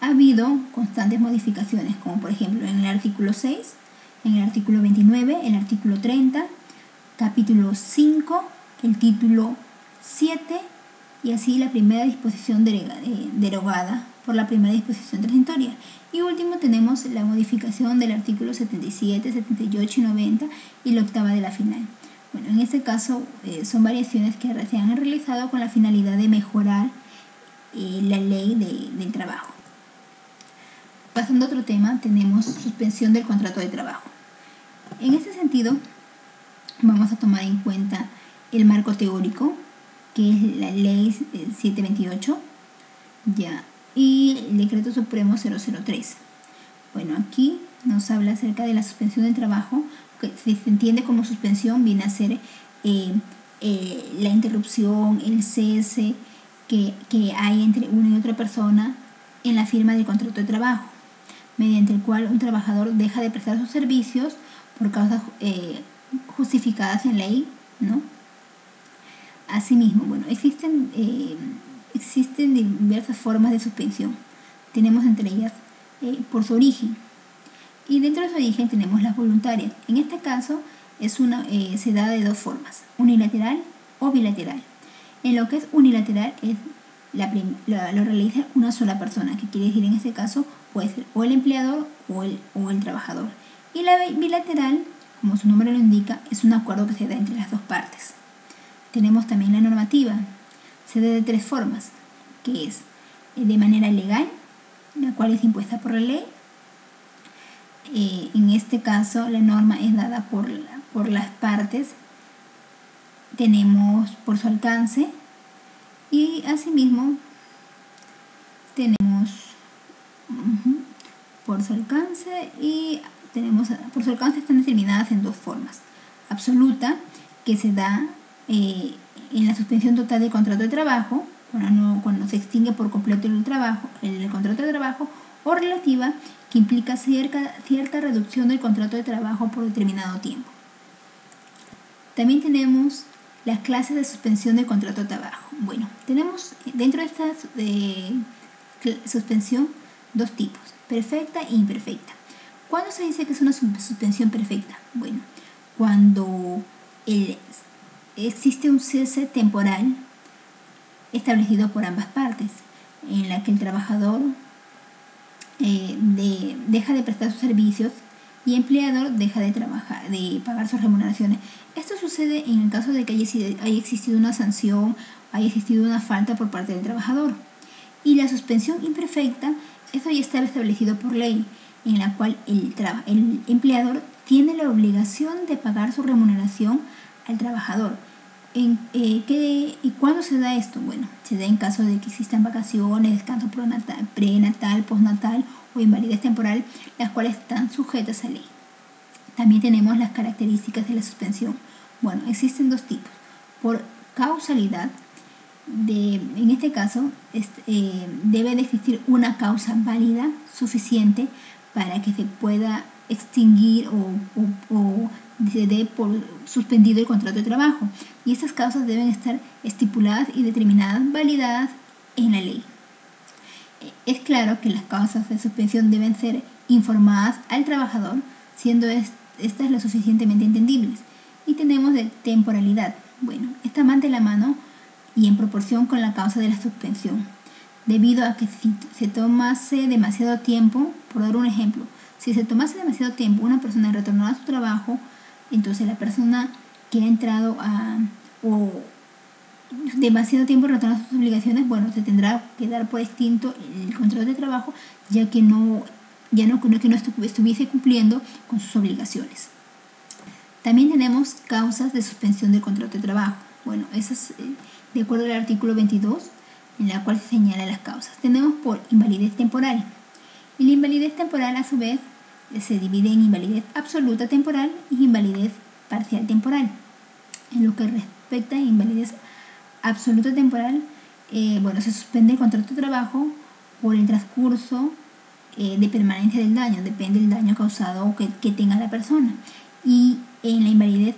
ha habido constantes modificaciones, como por ejemplo en el artículo 6 en el artículo 29, el artículo 30, capítulo 5, el título 7 y así la primera disposición derogada por la primera disposición transitoria. Y último tenemos la modificación del artículo 77, 78 y 90 y la octava de la final. Bueno, en este caso son variaciones que se han realizado con la finalidad de mejorar la ley del trabajo. Pasando a otro tema, tenemos suspensión del contrato de trabajo. En este sentido, vamos a tomar en cuenta el marco teórico, que es la ley 728, y el decreto supremo 003. Bueno, aquí nos habla acerca de la suspensión del trabajo, que si se entiende como suspensión viene a ser la interrupción, el cese que hay entre una y otra persona en la firma del contrato de trabajo, mediante el cual un trabajador deja de prestar sus servicios por causas justificadas en ley, ¿no? Asimismo, bueno, existen diversas formas de suspensión. Tenemos entre ellas por su origen. Y dentro de su origen tenemos las voluntarias. En este caso se da de dos formas, unilateral o bilateral. En lo que es unilateral lo realiza una sola persona, que quiere decir en este caso puede ser o el empleador o el trabajador. Y la bilateral, como su nombre lo indica, es un acuerdo que se da entre las dos partes. Tenemos también la normativa. Se da de tres formas, que es de manera legal, la cual es impuesta por la ley. En este caso la norma es dada por las partes. Tenemos por su alcance y asimismo tenemos por su alcance y tenemos por su alcance están determinadas en dos formas: absoluta, que se da en la suspensión total del contrato de trabajo, cuando se extingue por completo el contrato de trabajo, o relativa, que implica cierta reducción del contrato de trabajo por determinado tiempo. También tenemos las clases de suspensión del contrato de trabajo. Bueno, tenemos dentro de esta suspensión dos tipos: perfecta e imperfecta. ¿Cuándo se dice que es una suspensión perfecta? Bueno, cuando existe un cese temporal establecido por ambas partes, en la que el trabajador deja de prestar sus servicios y el empleador deja de pagar sus remuneraciones. Esto sucede en el caso de que haya existido una sanción, haya existido una falta por parte del trabajador. Y la suspensión imperfecta, eso ya está establecido por ley, en la cual el empleador tiene la obligación de pagar su remuneración al trabajador. ¿Y cuándo se da esto? Bueno, se da en caso de que existan vacaciones, descanso prenatal, postnatal o invalidez temporal, las cuales están sujetas a ley. También tenemos las características de la suspensión. Bueno, existen dos tipos: por causalidad, en este caso debe de existir una causa válida suficiente para que se pueda extinguir o se dé por suspendido el contrato de trabajo, y estas causas deben estar estipuladas y determinadas, validadas en la ley. Es claro que las causas de suspensión deben ser informadas al trabajador, siendo estas lo suficientemente entendibles. Y tenemos de temporalidad. Bueno, esta van de la mano y en proporción con la causa de la suspensión, debido a que si se tomase demasiado tiempo, por dar un ejemplo, si se tomase demasiado tiempo una persona en retornar a su trabajo, entonces la persona que ha entrado o demasiado tiempo en retornar a sus obligaciones, bueno, se tendrá que dar por extinto el contrato de trabajo, ya que no estuviese cumpliendo con sus obligaciones. También tenemos causas de suspensión del contrato de trabajo. Bueno, esas de acuerdo al artículo 22, en la cual se señalan las causas. Tenemos por invalidez temporal. Y la invalidez temporal, a su vez, se divide en invalidez absoluta temporal y invalidez parcial temporal. En lo que respecta a invalidez absoluta temporal, se suspende el contrato de trabajo por el transcurso de permanencia del daño, depende del daño causado o que tenga la persona. Y en la invalidez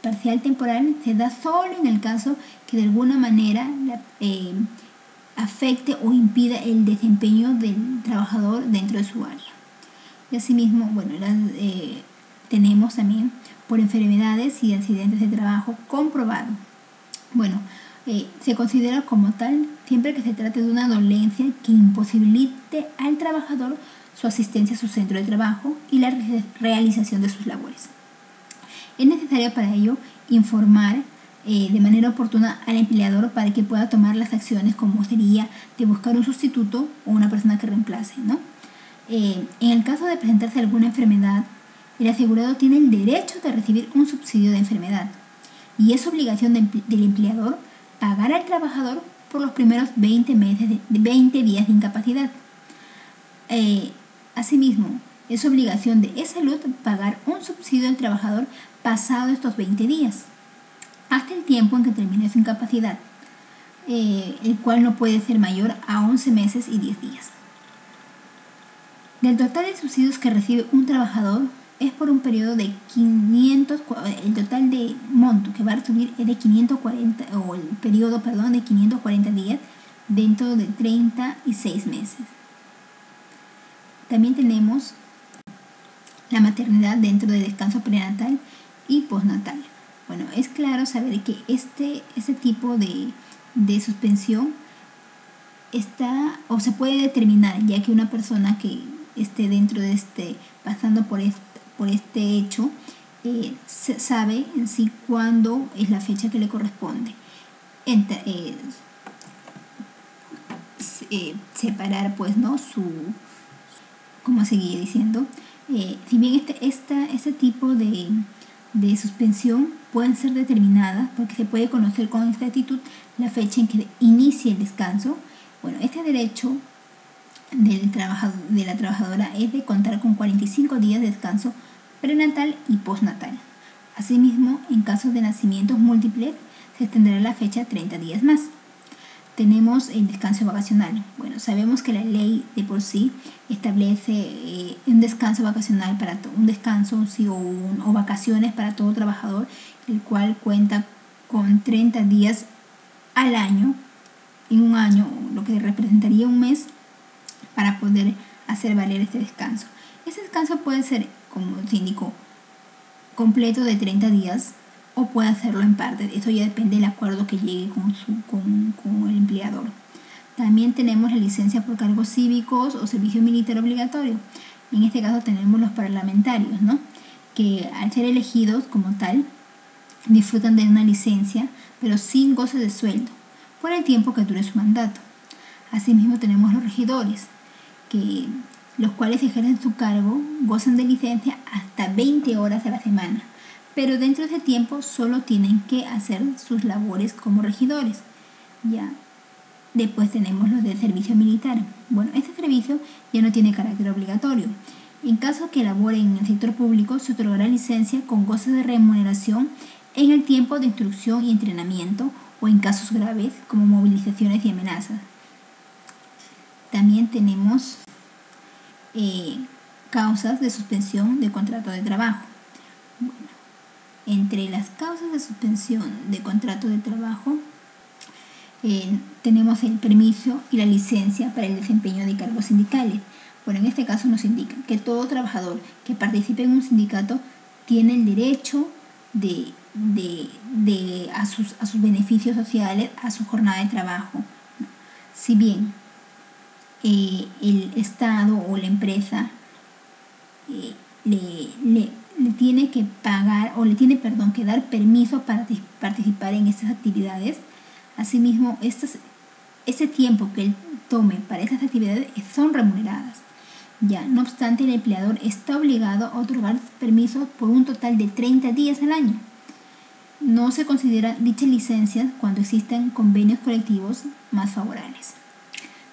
parcial temporal se da solo en el caso que de alguna manera afecte o impida el desempeño del trabajador dentro de su área. Y asimismo, tenemos también por enfermedades y accidentes de trabajo comprobado. Bueno, se considera como tal siempre que se trate de una dolencia que imposibilite al trabajador su asistencia a su centro de trabajo y la realización de sus labores. Es necesario para ello informar de manera oportuna al empleador para que pueda tomar las acciones, como sería de buscar un sustituto o una persona que reemplace, ¿no? En el caso de presentarse alguna enfermedad, el asegurado tiene el derecho de recibir un subsidio de enfermedad y es obligación del empleador pagar al trabajador por los primeros 20 días de incapacidad. Asimismo, es obligación de E-Salud pagar un subsidio al trabajador pasado estos 20 días, hasta el tiempo en que termine su incapacidad, el cual no puede ser mayor a 11 meses y 10 días. Del total de subsidios que recibe un trabajador es por un periodo de 500, el total de monto que va a recibir es de 540, o el periodo, perdón, de 540 días dentro de 36 meses. También tenemos la maternidad dentro del descanso prenatal y postnatal. Bueno, es claro saber que este tipo de suspensión está o se puede determinar, ya que una persona que esté dentro de pasando por este hecho, se sabe en sí cuándo es la fecha que le corresponde. Separar, pues, ¿no? Como seguía diciendo, si bien este tipo de suspensión pueden ser determinadas porque se puede conocer con exactitud la fecha en que inicia el descanso, bueno, este derecho de la trabajadora es de contar con 45 días de descanso prenatal y postnatal. Asimismo, en casos de nacimientos múltiples, se extenderá la fecha 30 días más. Tenemos el descanso vacacional. Bueno, sabemos que la ley de por sí establece un descanso vacacional para un descanso o vacaciones para todo trabajador, el cual cuenta con 30 días al año, en un año, lo que representaría un mes, para poder hacer valer este descanso. Este descanso puede ser, como se indicó, completo de 30 días o puede hacerlo en parte. Eso ya depende del acuerdo que llegue con el empleador. También tenemos la licencia por cargos cívicos o servicio militar obligatorio. En este caso tenemos los parlamentarios, ¿no? Que al ser elegidos como tal, disfrutan de una licencia, pero sin goce de sueldo, por el tiempo que dure su mandato. Asimismo tenemos los regidores, los cuales ejercen su cargo, gozan de licencia hasta 20 horas a la semana, pero dentro de ese tiempo solo tienen que hacer sus labores como regidores. Ya. Después tenemos los del servicio militar. Bueno, este servicio ya no tiene carácter obligatorio. En caso que laboren en el sector público, se otorgará licencia con goce de remuneración en el tiempo de instrucción y entrenamiento o en casos graves como movilizaciones y amenazas. También tenemos causas de suspensión de contrato de trabajo. Bueno, entre las causas de suspensión de contrato de trabajo tenemos el permiso y la licencia para el desempeño de cargos sindicales. Bueno, en este caso nos indica que todo trabajador que participe en un sindicato tiene el derecho a sus beneficios sociales, a su jornada de trabajo. Si bien el Estado o la empresa le tiene que pagar o le tiene, que dar permiso para participar en estas actividades, asimismo ese tiempo que él tome para esas actividades son remuneradas. Ya, no obstante, el empleador está obligado a otorgar permisos por un total de 30 días al año. No se considera dichas licencias cuando existen convenios colectivos más favorables.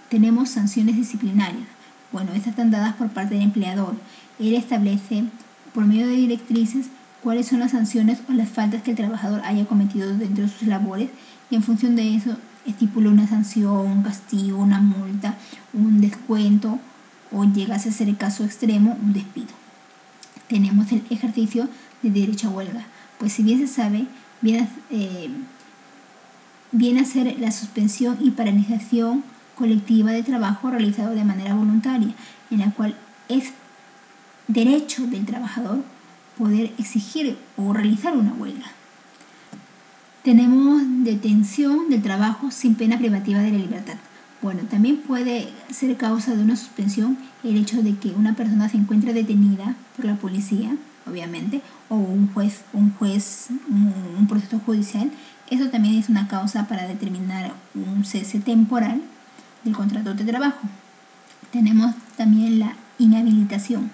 Tenemos sanciones disciplinarias. Bueno, estas están dadas por parte del empleador. Él establece, por medio de directrices, cuáles son las sanciones o las faltas que el trabajador haya cometido dentro de sus labores, y en función de eso estipula una sanción, un castigo, una multa, un descuento, o llegase a ser el caso extremo, un despido. Tenemos el ejercicio de derecho a huelga. Pues si bien se sabe, viene a ser la suspensión y paralización colectiva de trabajo realizado de manera voluntaria, en la cual es derecho del trabajador poder exigir o realizar una huelga. Tenemos detención del trabajo sin pena privativa de la libertad. Bueno, también puede ser causa de una suspensión el hecho de que una persona se encuentre detenida por la policía, obviamente, o un proceso judicial. Eso también es una causa para determinar un cese temporal del contrato de trabajo. Tenemos también la inhabilitación.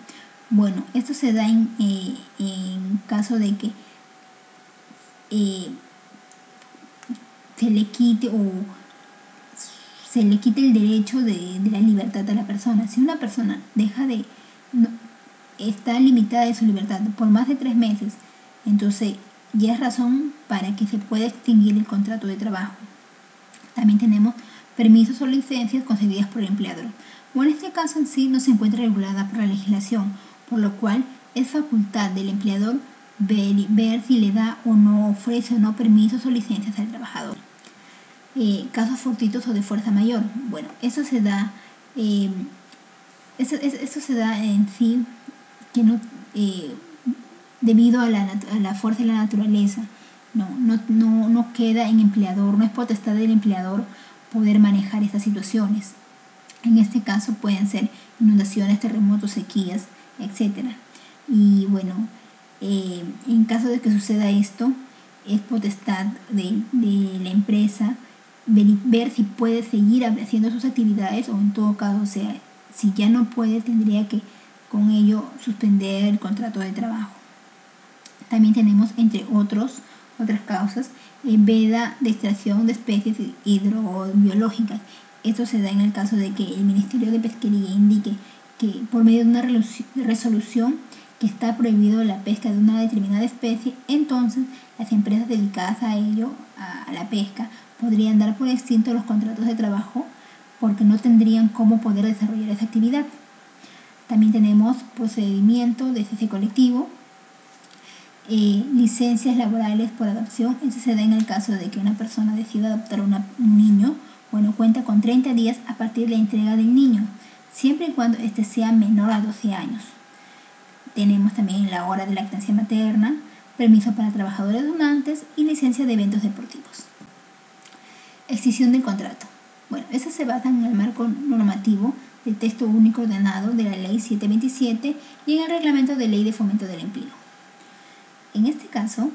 Bueno, esto se da en caso de que se le quite el derecho de la libertad a la persona. Si una persona está limitada de su libertad por más de 3 meses, entonces ya es razón para que se pueda extinguir el contrato de trabajo. También tenemos permisos o licencias concedidas por el empleador. Bueno, en este caso en sí no se encuentra regulada por la legislación, por lo cual es facultad del empleador ver si le da o no, ofrece o no permisos o licencias al trabajador. Casos fortuitos o de fuerza mayor. Bueno, eso se da en sí que no, debido a la fuerza de la naturaleza. No queda en empleador, no es potestad del empleador poder manejar estas situaciones. En este caso pueden ser inundaciones, terremotos, sequías, etc. Y bueno, en caso de que suceda esto, es potestad de la empresa ver si puede seguir haciendo sus actividades, o en todo caso, si ya no puede, tendría que con ello suspender el contrato de trabajo. También tenemos, entre otras causas, veda de extracción de especies hidrobiológicas. Esto se da en el caso de que el Ministerio de Pesquería indique que por medio de una resolución que está prohibido la pesca de una determinada especie, entonces las empresas dedicadas a ello, a la pesca, podrían dar por extintos los contratos de trabajo porque no tendrían cómo poder desarrollar esa actividad. También tenemos procedimiento de cese colectivo, licencias laborales por adopción. Eso se da en el caso de que una persona decida adoptar un niño. Bueno, cuenta con 30 días a partir de la entrega del niño, siempre y cuando éste sea menor a 12 años. Tenemos también la hora de lactancia materna, permiso para trabajadores donantes y licencia de eventos deportivos. Extinción del contrato. Bueno, esas se basan en el marco normativo del texto único ordenado de la Ley 727 y en el reglamento de Ley de Fomento del Empleo. En este caso,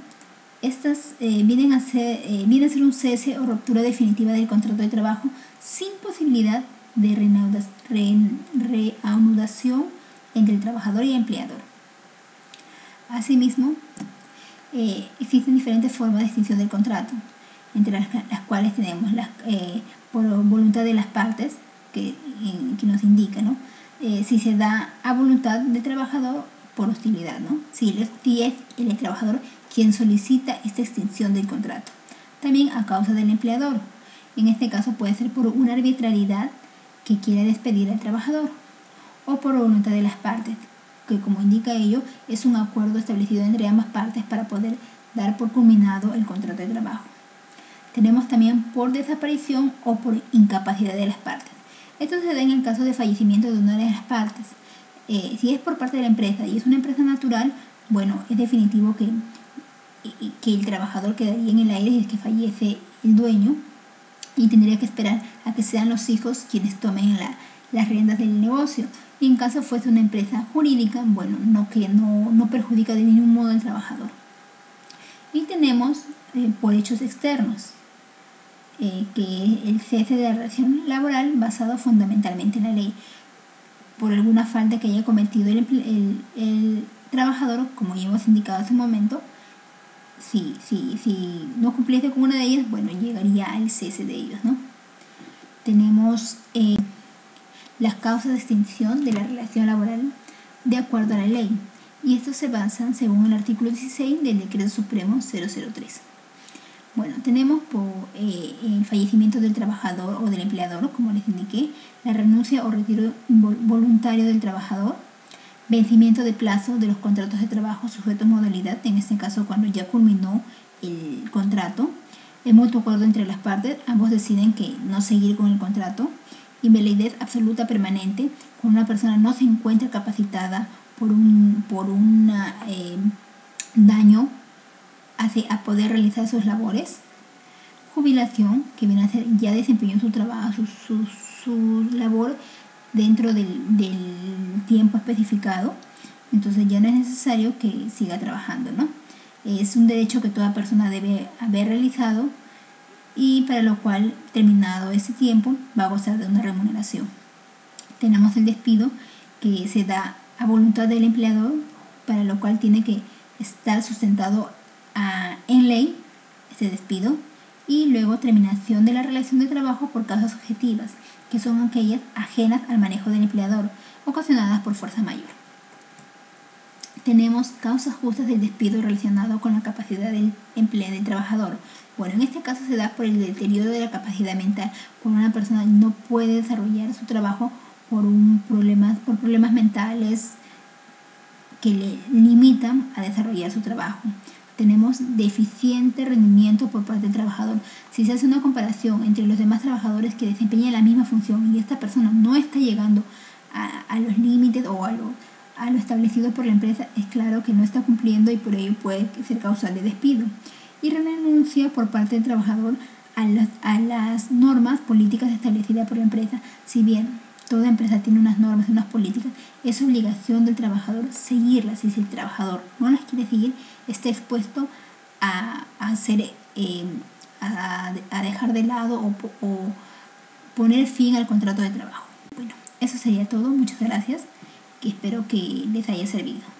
estas vienen a ser un cese o ruptura definitiva del contrato de trabajo sin posibilidad de reanudación entre el trabajador y el empleador. Asimismo, existen diferentes formas de extinción del contrato, entre las cuales tenemos por voluntad de las partes, que nos indica, ¿no? Si se da a voluntad del trabajador, por hostilidad, ¿no? Si es el trabajador quien solicita esta extinción del contrato. También a causa del empleador. En este caso puede ser por una arbitrariedad que quiera despedir al trabajador, o por voluntad de las partes, que como indica ello, es un acuerdo establecido entre ambas partes para poder dar por culminado el contrato de trabajo. Tenemos también por desaparición o por incapacidad de las partes. Esto se da en el caso de fallecimiento de una de las partes. Si es por parte de la empresa y es una empresa natural, bueno, es definitivo que el trabajador quedaría en el aire si es que fallece el dueño, y tendría que esperar a que sean los hijos quienes tomen las riendas del negocio. Y en caso fuese una empresa jurídica, bueno, no perjudica de ningún modo al trabajador. Y tenemos por hechos externos, que es el cese de la relación laboral basado fundamentalmente en la ley, por alguna falta que haya cometido el trabajador, como ya hemos indicado hace un momento. Si no cumpliese con una de ellas, bueno, llegaría al cese de ellos, ¿no? Tenemos las causas de extinción de la relación laboral de acuerdo a la ley, y estos se basan según el artículo 16 del Decreto Supremo 003. Bueno, tenemos por el fallecimiento del trabajador o del empleador, como les indiqué, la renuncia o retiro voluntario del trabajador, vencimiento de plazo de los contratos de trabajo sujetos a modalidad, en este caso cuando ya culminó el contrato, el mutuo acuerdo entre las partes, ambos deciden que no seguir con el contrato, invalidez absoluta permanente, cuando una persona no se encuentra capacitada por un daño a poder realizar sus labores. Jubilación, que viene a ser ya desempeñó su trabajo, su labor dentro del tiempo especificado, entonces ya no es necesario que siga trabajando, ¿no? Es un derecho que toda persona debe haber realizado y para lo cual, terminado ese tiempo, va a gozar de una remuneración. Tenemos el despido, que se da a voluntad del empleador, para lo cual tiene que estar sustentado en ley ese despido. Y luego terminación de la relación de trabajo por causas objetivas, que son aquellas ajenas al manejo del empleador, ocasionadas por fuerza mayor. Tenemos causas justas del despido relacionado con la capacidad del trabajador. Bueno, en este caso se da por el deterioro de la capacidad mental, cuando una persona no puede desarrollar su trabajo por problemas mentales que le limitan a desarrollar su trabajo. Tenemos deficiente rendimiento por parte del trabajador. Si se hace una comparación entre los demás trabajadores que desempeñan la misma función y esta persona no está llegando a los límites o a lo establecido por la empresa, es claro que no está cumpliendo y por ello puede ser causal de despido. Y renuncia por parte del trabajador a las normas políticas establecidas por la empresa. Si bien toda empresa tiene unas normas y unas políticas, es obligación del trabajador seguirlas, y si el trabajador no las quiere seguir, está expuesto a dejar de lado o poner fin al contrato de trabajo. Bueno, eso sería todo. Muchas gracias, que espero que les haya servido.